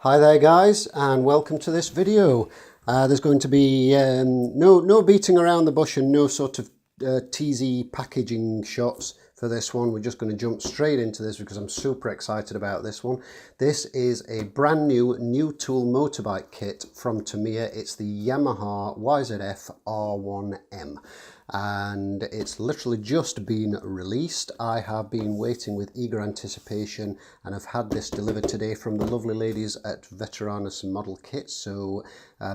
Hi there guys, and welcome to this video. There's going to be no beating around the bush and no sort of teasy packaging shots for this one. We're just going to jump straight into this because I'm super excited about this one. This is a brand new tool motorbike kit from Tamiya. It's the Yamaha YZF-R1M. And it's literally just been released. I have been waiting with eager anticipation and have had this delivered today from the lovely ladies at Veteranis Model Kit. So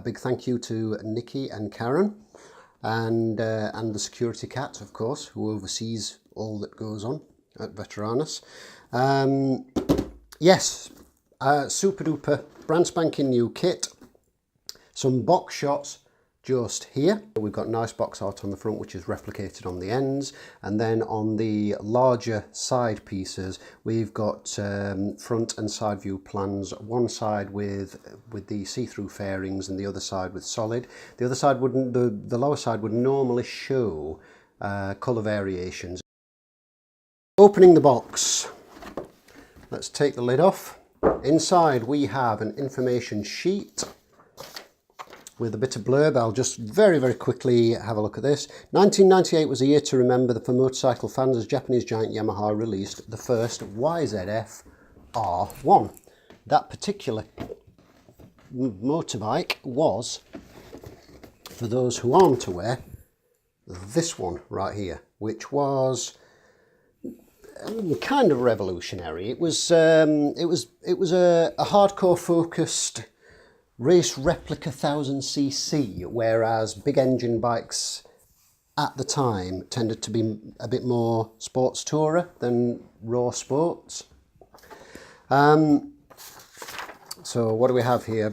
big thank you to Nikki and Karen and the security cat, of course, who oversees all that goes on at Veteranis. Yes, super duper brand spanking new kit. Some box shots just here. We've got nice box art on the front, which is replicated on the ends, and then on the larger side pieces we've got front and side view plans, one side with the see-through fairings and the other side with solid. The other side wouldn't, the lower side would normally show colour variations. Opening the box, let's take the lid off. Inside we have an information sheet with a bit of blurb. I'll just very quickly have a look at this. 1998 was a year to remember for motorcycle fans as Japanese giant Yamaha released the first YZF-R1. That particular motorbike was, for those who aren't aware, this one right here, which was kind of revolutionary. It was a hardcore focused race replica 1000cc, whereas big engine bikes at the time tended to be a bit more sports tourer than raw sports. So what do we have here?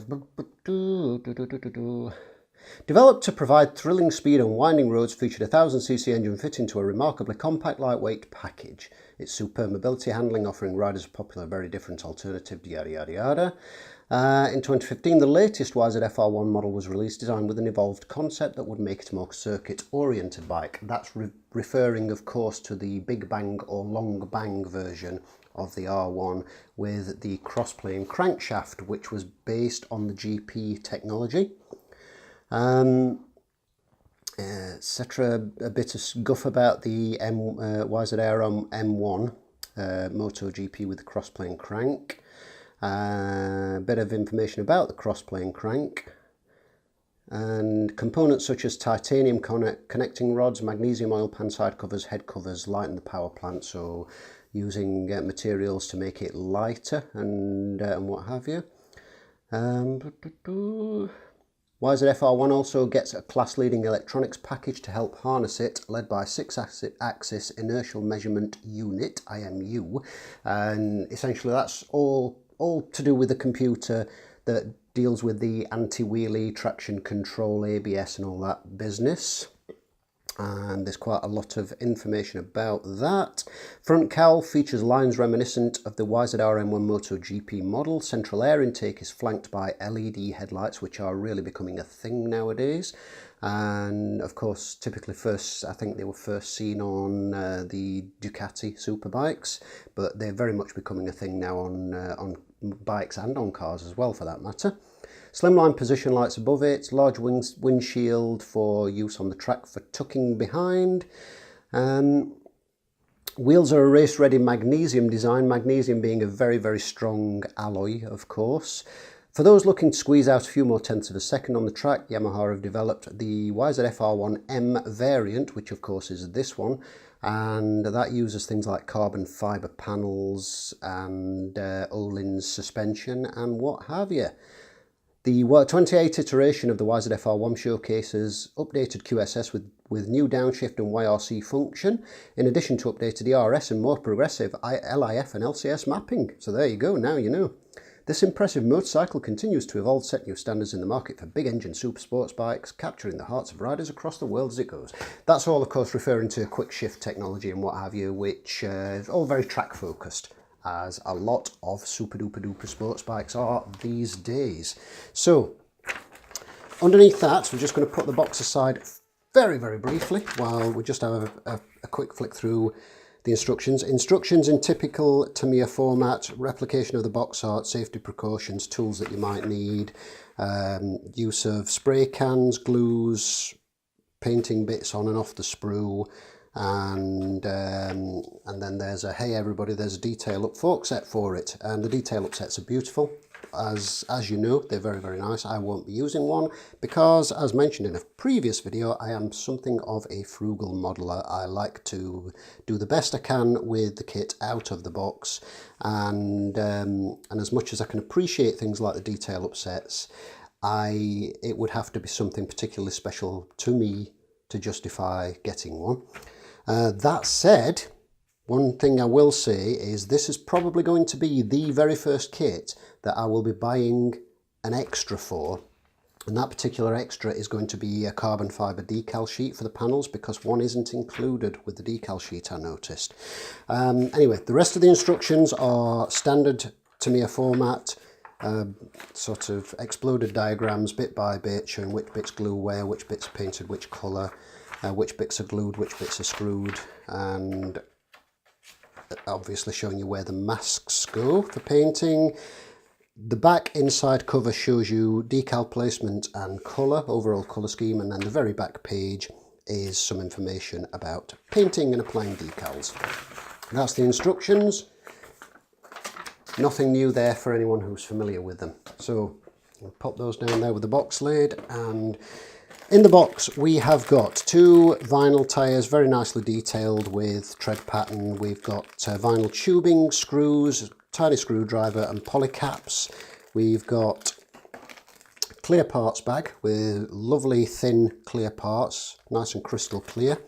Developed to provide thrilling speed on winding roads, featured a 1000cc engine fit into a remarkably compact, lightweight package. Its superb mobility handling, offering riders a popular, very different alternative, yada yada yada. In 2015, the latest YZF-R1 model was released, designed with an evolved concept that would make it a more circuit-oriented bike. That's referring, of course, to the big bang or long bang version of the R1 with the cross-plane crankshaft, which was based on the GP technology. Etc. A bit of guff about the YZF-R1 M1 MotoGP with the cross-plane crank. Bit of information about the cross-plane crank and components such as titanium connecting rods, magnesium oil pan side covers, head covers, lighten the power plant, so using materials to make it lighter and what have you. YZF-R1 also gets a class-leading electronics package to help harness it, led by a 6-axis inertial measurement unit, IMU, and essentially that's all to do with the computer that deals with the anti-wheelie, traction control, ABS and all that business. And there's quite a lot of information about that. Front cowl features lines reminiscent of the YZF-R1M MotoGP model. Central air intake is flanked by LED headlights, which are really becoming a thing nowadays. And of course, typically I think they were first seen on the Ducati superbikes, but they're very much becoming a thing now on bikes and on cars as well, for that matter. Slimline position lights above it, large windshield for use on the track for tucking behind. Wheels are a race-ready magnesium design, magnesium being a very strong alloy, of course. For those looking to squeeze out a few more tenths of a second on the track, Yamaha have developed the YZF-R1M variant, which of course is this one, and that uses things like carbon fibre panels and Öhlins suspension and what have you. The 28th iteration of the YZF-R1 showcases updated QSS with new downshift and YRC function, in addition to updated ERS and more progressive LIF and LCS mapping. So there you go, now you know. This impressive motorcycle continues to evolve, set new standards in the market for big engine super sports bikes, capturing the hearts of riders across the world as it goes. That's all, of course, referring to quick shift technology and what have you, which is all very track focused, as a lot of super duper sports bikes are these days. So underneath that, we're just going to put the box aside very briefly while we just have a quick flick through the instructions. Instructions in typical Tamiya format, replication of the box art, safety precautions, tools that you might need, use of spray cans, glues, painting bits on and off the sprue, and then there's a hey everybody, there's a detail up fork set for it, and the detail up sets are beautiful. As you know, they're very, very nice. I won't be using one because, as mentioned in a previous video, I am something of a frugal modeler. I like to do the best I can with the kit out of the box, and as much as I can appreciate things like the detail upsets, it would have to be something particularly special to me to justify getting one. That said, one thing I will say is this is probably going to be the very first kit that I will be buying an extra for, and that particular extra is going to be a carbon fibre decal sheet for the panels, because one isn't included with the decal sheet, I noticed. Anyway, the rest of the instructions are standard Tamiya format, sort of exploded diagrams bit by bit showing which bits glue where, which bits are painted which colour, which bits are glued, which bits are screwed, and obviously showing you where the masks go for painting. The back inside cover shows you decal placement and colour, overall colour scheme, and then the very back page is some information about painting and applying decals. That's the instructions. Nothing new there for anyone who's familiar with them. So we'll pop those down there with the box lid, and in the box we have got 2 vinyl tyres, very nicely detailed with tread pattern. We've got vinyl tubing, screws, tiny screwdriver and polycaps. We've got clear parts bag with lovely thin clear parts, nice and crystal clear.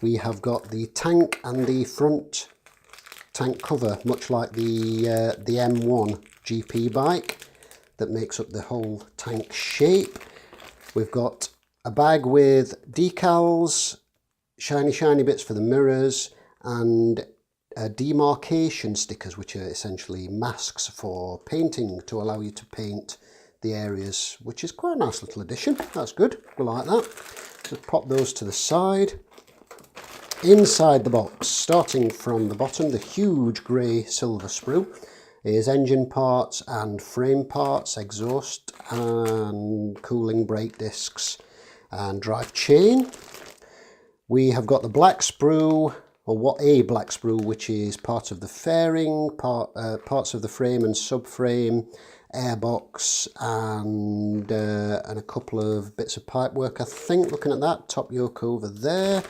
We have got the tank and the front tank cover, much like the M1 GP bike, that makes up the whole tank shape. We've got a bag with decals, shiny bits for the mirrors, and demarcation stickers, which are essentially masks for painting to allow you to paint the areas, which is quite a nice little addition. That's good, we like that. Just pop those to the side. Inside the box, starting from the bottom, the huge grey silver sprue is engine parts and frame parts, exhaust and cooling brake discs and drive chain. We have got the black sprue, or a black sprue, which is part of the fairing, parts of the frame and subframe, airbox, and a couple of bits of pipework, I think, looking at that, top yoke over there.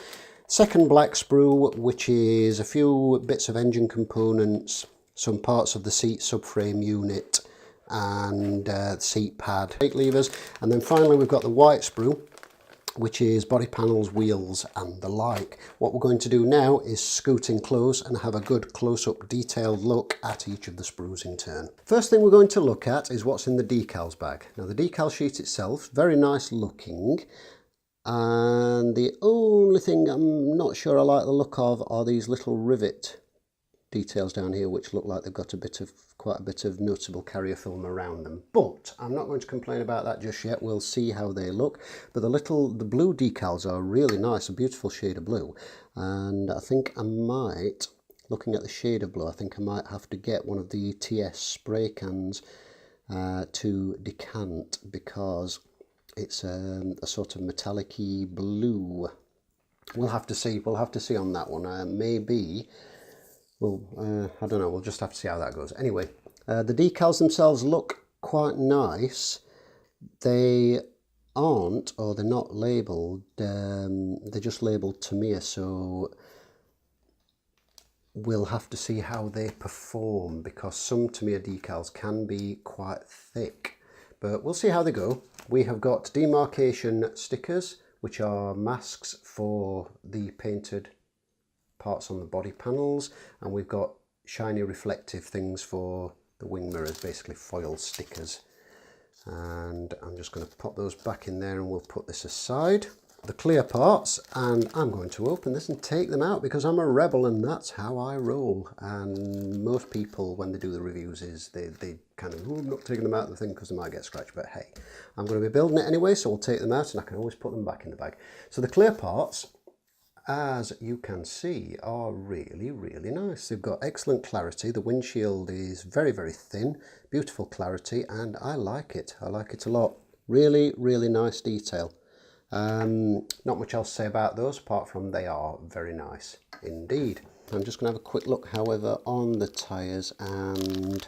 Second black sprue, which is a few bits of engine components, some parts of the seat subframe unit, and seat pad, brake levers. And then finally we've got the white sprue, which is body panels, wheels and the like. What we're going to do now is scoot in close and have a good close-up detailed look at each of the sprues in turn. First thing we're going to look at is what's in the decals bag. Now the decal sheet itself, very nice looking, and the only thing I'm not sure I like the look of are these little rivet details down here, which look like they've got quite a bit of noticeable carrier film around them. But I'm not going to complain about that just yet. We'll see how they look. But the blue decals are really nice, a beautiful shade of blue. And I think I might, looking at the shade of blue, I think I might have to get one of the TS spray cans to decant, because it's a sort of metallic-y blue. We'll have to see. We'll have to see on that one. Maybe. Well, I don't know, we'll just have to see how that goes. Anyway, the decals themselves look quite nice. They aren't, or they're not labelled, they're just labelled Tamiya, so we'll have to see how they perform, because some Tamiya decals can be quite thick. But we'll see how they go. We have got demarcation stickers, which are masks for the painted parts on the body panels, and we've got shiny reflective things for the wing mirrors, basically foil stickers. And I'm just going to pop those back in there, and we'll put this aside. The clear parts, and I'm going to open this and take them out because I'm a rebel and that's how I roll. And most people, when they do the reviews, is they kind of, I'm not taking them out of the thing because they might get scratched, but hey, I'm going to be building it anyway, so we'll take them out and I can always put them back in the bag. So the clear parts, as you can see, are really, really nice. They've got excellent clarity. The windshield is very, very thin, beautiful clarity, and I like it. I like it a lot. Really, really nice detail. Not much else to say about those, apart from they are very nice indeed. I'm just going to have a quick look, however, on the tyres, and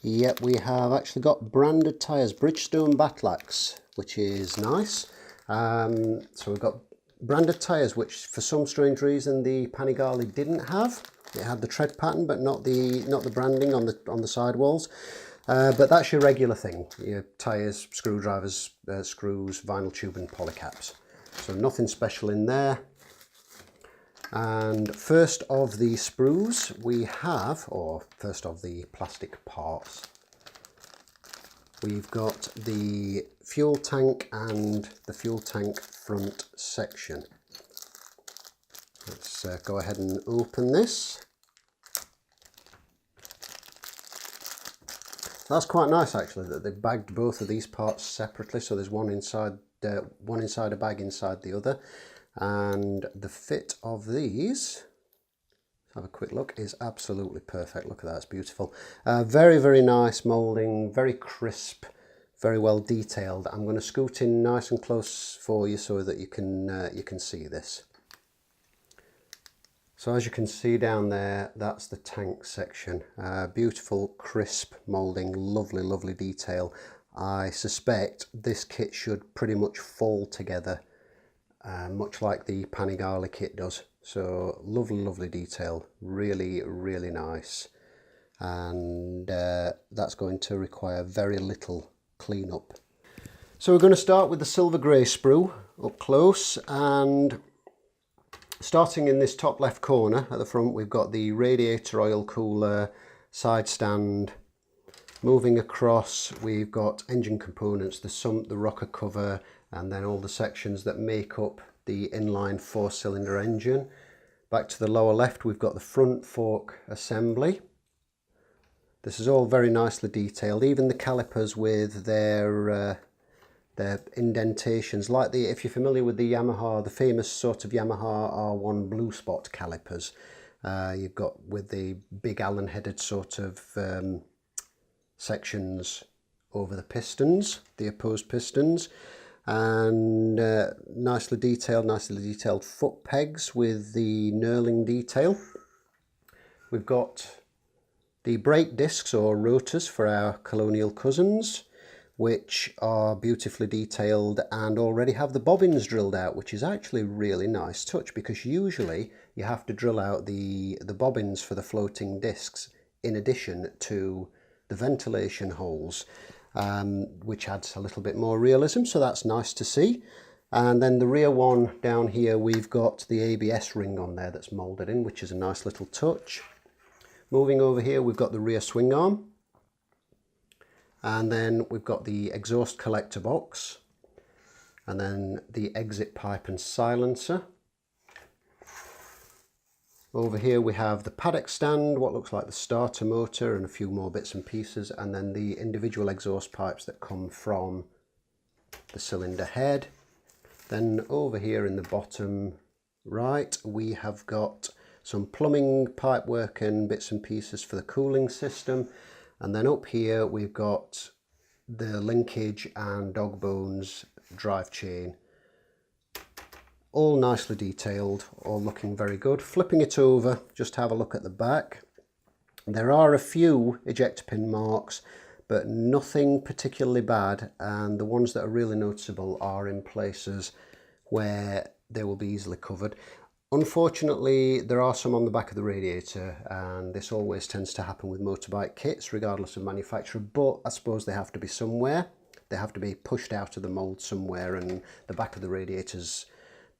yep, we have actually got branded tyres, Bridgestone Batlax, which is nice. So we've got branded tyres, which for some strange reason the Panigale didn't have. It had the tread pattern, but not the branding on the sidewalls. But that's your regular thing: your tyres, screwdrivers, screws, vinyl tube, and polycaps. So nothing special in there. And first of the sprues we have, or first of the plastic parts, we've got the fuel tank and the fuel tank front section. Let's go ahead and open this. That's quite nice actually, that they've bagged both of these parts separately, so there's one inside a bag inside the other. And the fit of these, have a quick look, is absolutely perfect. Look at that, it's beautiful. Very, very nice moulding, very crisp, very well detailed. I'm going to scoot in nice and close for you so that you can see this. So as you can see down there, that's the tank section. Beautiful, crisp moulding, lovely, lovely detail. I suspect this kit should pretty much fall together, much like the Panigale kit does. So lovely, lovely detail, really, really nice. And that's going to require very little cleanup. So we're going to start with the silver grey sprue up close, and starting in this top left corner at the front, we've got the radiator oil cooler, side stand. Moving across, we've got engine components, the sump, the rocker cover, and then all the sections that make up the inline 4-cylinder engine. Back to the lower left, we've got the front fork assembly. This is all very nicely detailed, even the calipers with their indentations, like if you're familiar with the Yamaha, the famous sort of Yamaha R1 blue spot calipers. You've got with the big Allen headed sort of sections over the pistons, the opposed pistons, and nicely detailed foot pegs with the knurling detail. We've got the brake discs or rotors for our colonial cousins, which are beautifully detailed and already have the bobbins drilled out, which is actually a really nice touch, because usually you have to drill out the bobbins for the floating discs in addition to the ventilation holes, which adds a little bit more realism, so that's nice to see. And then the rear one down here, we've got the ABS ring on there that's moulded in, which is a nice little touch. Moving over here, we've got the rear swing arm, and then we've got the exhaust collector box, and then the exit pipe and silencer. Over here we have the paddock stand, what looks like the starter motor, and a few more bits and pieces, and then the individual exhaust pipes that come from the cylinder head. Then over here in the bottom right, we have got some plumbing pipe work and bits and pieces for the cooling system. And then up here we've got the linkage and dog bones drive chain. All nicely detailed, all looking very good. Flipping it over, just have a look at the back. There are a few ejector pin marks, but nothing particularly bad, and the ones that are really noticeable are in places where they will be easily covered. Unfortunately, there are some on the back of the radiator, and this always tends to happen with motorbike kits regardless of manufacturer, but I suppose they have to be somewhere. They have to be pushed out of the mould somewhere, and the back of the radiator's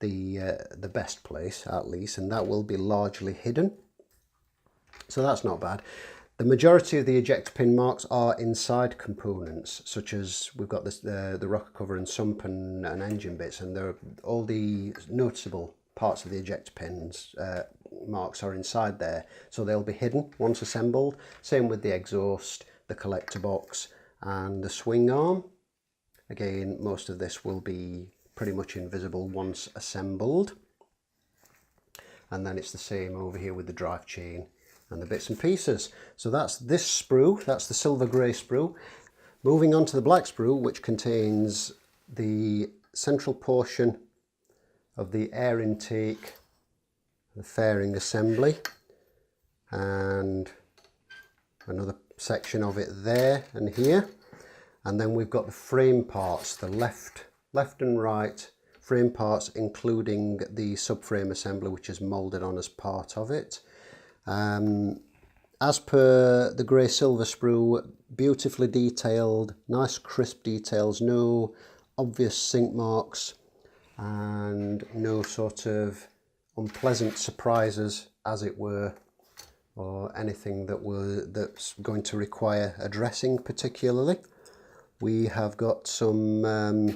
the best place, at least, and that will be largely hidden, so that's not bad. The majority of the ejector pin marks are inside components, such as we've got this, the rocker cover and sump and engine bits, and all the noticeable parts of the ejector pins marks are inside there, so they'll be hidden once assembled. Same with the exhaust, the collector box and the swing arm. Again, most of this will be pretty much invisible once assembled. And then it's the same over here with the drive chain and the bits and pieces. So that's this sprue, that's the silver grey sprue. Moving on to the black sprue, which contains the central portion of the air intake, the fairing assembly, and another section of it there and here. And then we've got the frame parts, the left and right frame parts, including the subframe assembly, which is moulded on as part of it. As per the grey silver sprue, beautifully detailed, nice crisp details, no obvious sink marks, and no sort of unpleasant surprises, as it were, or anything that's going to require addressing particularly. We have got some, not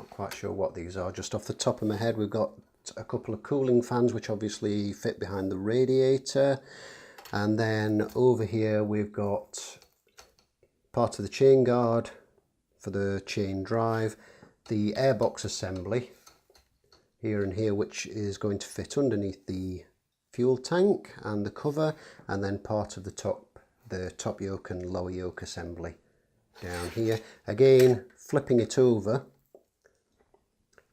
quite sure what these are. Just off the top of my head, we've got a couple of cooling fans, which obviously fit behind the radiator. And then over here, we've got part of the chain guard for the chain drive, the airbox assembly here and here, which is going to fit underneath the fuel tank and the cover, and then part of the top yoke and lower yoke assembly down here. Again, flipping it over,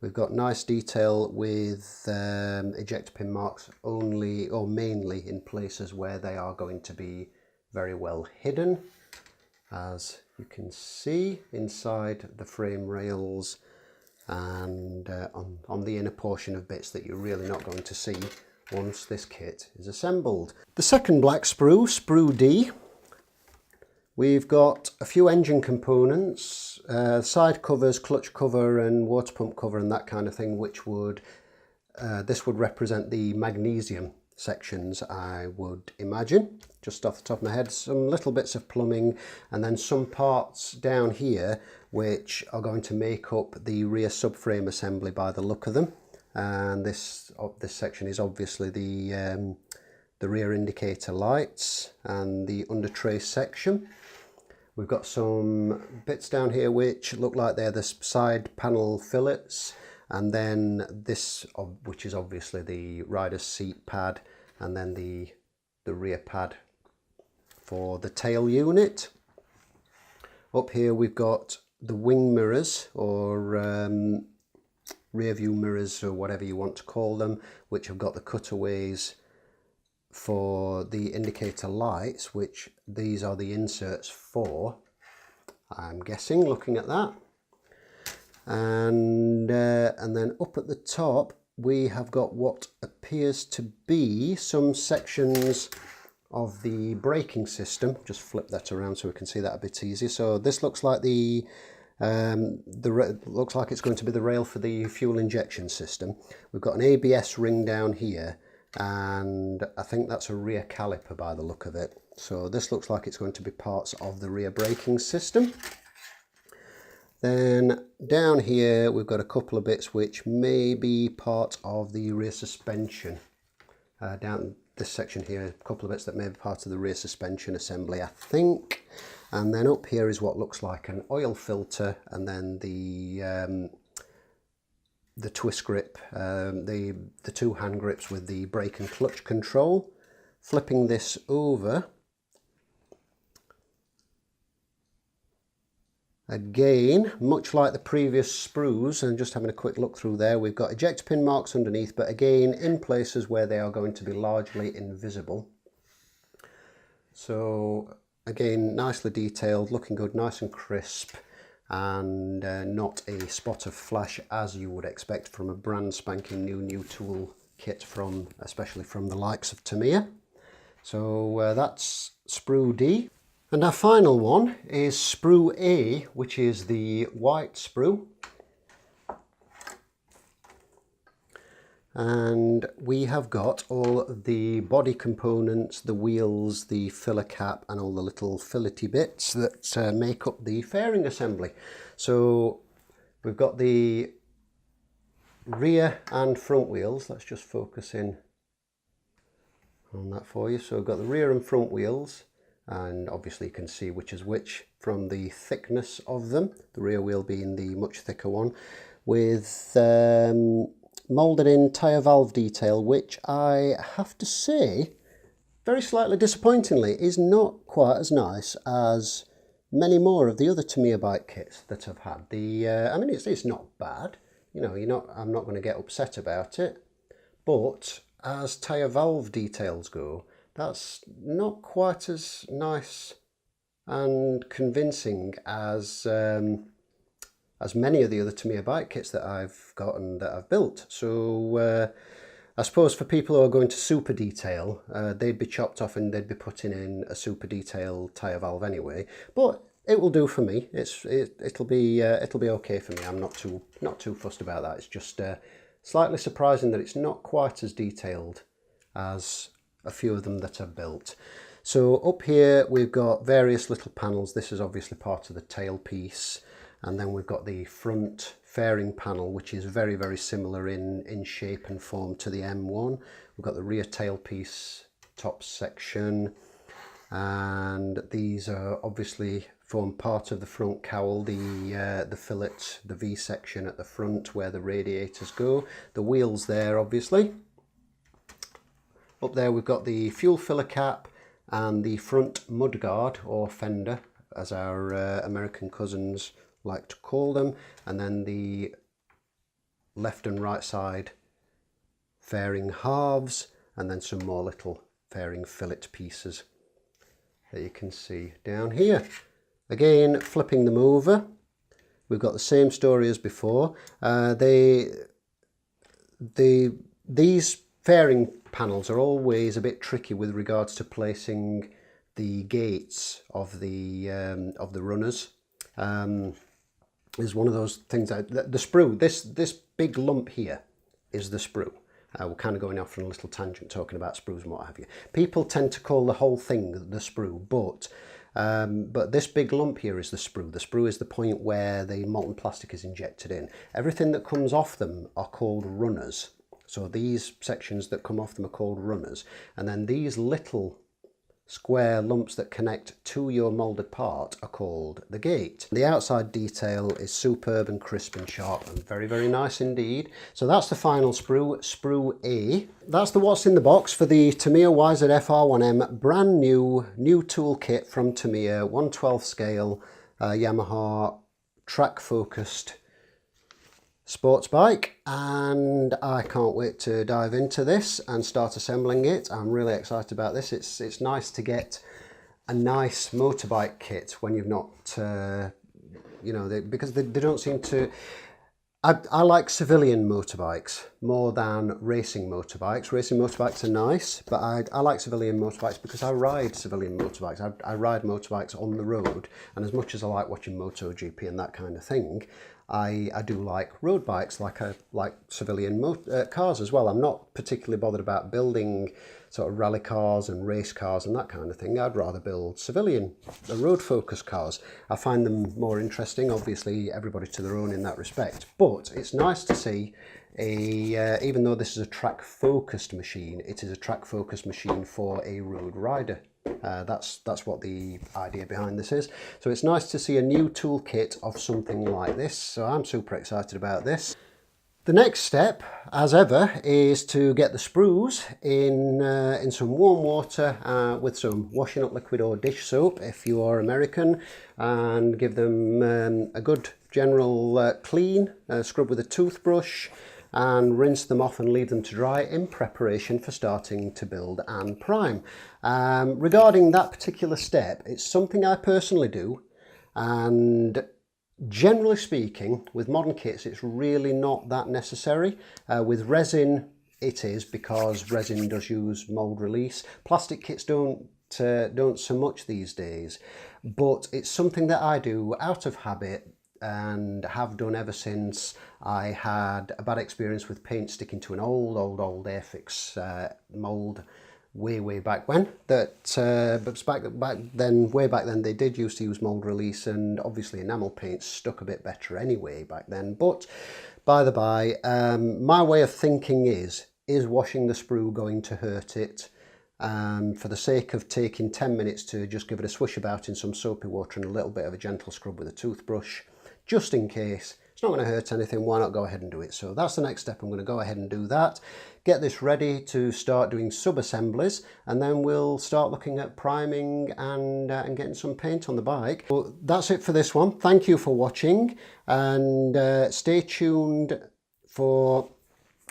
we've got nice detail with ejector pin marks only or mainly in places where they are going to be very well hidden, as you can see inside the frame rails and on the inner portion of bits that you're really not going to see once this kit is assembled. The second black sprue, Sprue D, we've got a few engine components, side covers, clutch cover and water pump cover and that kind of thing, which would, this would represent the magnesium sections, I would imagine, just off the top of my head. Some little bits of plumbing, and then some parts down here which are going to make up the rear subframe assembly by the look of them. And this section is obviously the rear indicator lights and the under trace section. We've got some bits down here which look like they're the side panel fillets, and then this, which is obviously the rider's seat pad, and then the rear pad for the tail unit. Up here we've got the wing mirrors, or rear view mirrors, or whatever you want to call them, which have got the cutaways for the indicator lights, which these are the inserts for, I'm guessing, looking at that. And then up at the top we have got what appears to be some sections of the braking system. Just flip that around so we can see that a bit easier. So this looks like looks like it's going to be the rail for the fuel injection system. We've got an ABS ring down here, and I think that's a rear caliper by the look of it. So this looks like it's going to be parts of the rear braking system. Then down here we've got a couple of bits which may be part of the rear suspension. Down this section here, a couple of bits that may be part of the rear suspension assembly, I think. And then up here is what looks like an oil filter, and then the twist grip, the two hand grips with the brake and clutch control. Flipping this over, again, much like the previous sprues, and just having a quick look through there, we've got ejector pin marks underneath, but again in places where they are going to be largely invisible. So again, nicely detailed, looking good, nice and crisp, and not a spot of flash as you would expect from a brand spanking new tool kit, especially from the likes of Tamiya. So that's Sprue D. And our final one is Sprue A, which is the white sprue. And we have got all the body components, the wheels, the filler cap, and all the little fillety bits that make up the fairing assembly. So we've got the rear and front wheels. Let's just focus in on that for you. So we've got the rear and front wheels, and obviously you can see which is which from the thickness of them, the rear wheel being the much thicker one, with moulded in tyre valve detail, which I have to say, very slightly disappointingly, is not quite as nice as many more of the other Tamiya bike kits that I've had. I mean, it's not bad, you know, I'm not going to get upset about it, but as tyre valve details go, that's not quite as nice and convincing as many of the other Tamiya bike kits that I've got and that I've built. So I suppose for people who are going to super detail, they'd be chopped off and they'd be putting in a super detail tyre valve anyway. But it will do for me. It'll be okay for me. I'm not too fussed about that. It's just slightly surprising that it's not quite as detailed as a few of them that I've built. So up here we've got various little panels. This is obviously part of the tailpiece, and then we've got the front fairing panel, which is very, very similar in shape and form to the M1. We've got the rear tailpiece top section, and these are obviously form part of the front cowl, the fillet, the V section at the front where the radiators go, the wheels there obviously. Up there we've got the fuel filler cap and the front mudguard, or fender as our American cousins like to call them, and then the left and right side fairing halves, and then some more little fairing fillet pieces that you can see down here. Again, flipping them over, we've got the same story as before. These fairing panels are always a bit tricky with regards to placing the gates of the runners. Is one of those things that the sprue, this big lump here is the sprue. We're kind of going off on a little tangent talking about sprues and what have you. People tend to call the whole thing the sprue, but this big lump here is the sprue. The sprue is the point where the molten plastic is injected in. Everything that comes off them are called runners. So these sections that come off them are called runners, and then these little square lumps that connect to your moulded part are called the gate. The outside detail is superb and crisp and sharp and very, very nice indeed. So that's the final sprue, Sprue A. That's the what's in the box for the Tamiya YZF-R1M brand new toolkit from Tamiya, 1/12 scale Yamaha track focused sports bike, and I can't wait to dive into this and start assembling it. I'm really excited about this. It's nice to get a nice motorbike kit when you've not you know, because they don't seem to. I like civilian motorbikes more than racing motorbikes. Racing motorbikes are nice, but I like civilian motorbikes because I ride civilian motorbikes. I ride motorbikes on the road, and as much as I like watching MotoGP and that kind of thing, I do like road bikes, like I like civilian cars as well. I'm not particularly bothered about building sort of rally cars and race cars and that kind of thing. I'd rather build civilian, road focused cars. I find them more interesting. Obviously, everybody to their own in that respect. But it's nice to see even though this is a track focused machine, it is a track focused machine for a road rider. That's what the idea behind this is. So it's nice to see a new toolkit of something like this. So I'm super excited about this. The next step, as ever, is to get the sprues in some warm water with some washing up liquid or dish soap if you are American, and give them a good general clean, scrub with a toothbrush, and rinse them off and leave them to dry in preparation for starting to build and prime. Regarding that particular step, it's something I personally do, and generally speaking, with modern kits, it's really not that necessary. With resin, it is, because resin does use mold release. Plastic kits don't so much these days, but it's something that I do out of habit and have done ever since I had a bad experience with paint sticking to an old Airfix mold way back when. But way back then they did used to use mold release, and obviously enamel paint stuck a bit better anyway back then. But by the by, my way of thinking is washing the sprue going to hurt it? for the sake of taking 10 minutes to just give it a swish about in some soapy water and a little bit of a gentle scrub with a toothbrush, just in case. It's not going to hurt anything, why not go ahead and do it? So that's the next step. I'm going to go ahead and do that, get this ready to start doing sub-assemblies, and then we'll start looking at priming and getting some paint on the bike. Well, that's it for this one. Thank you for watching, and stay tuned for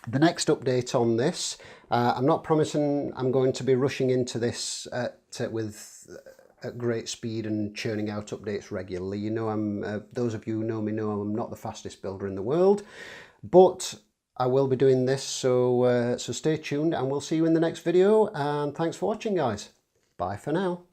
the next update on this. I'm not promising I'm going to be rushing into this at great speed and churning out updates regularly. You know, those of you who know me know I'm not the fastest builder in the world, but I will be doing this, so stay tuned, and we'll see you in the next video, and thanks for watching, guys. Bye for now.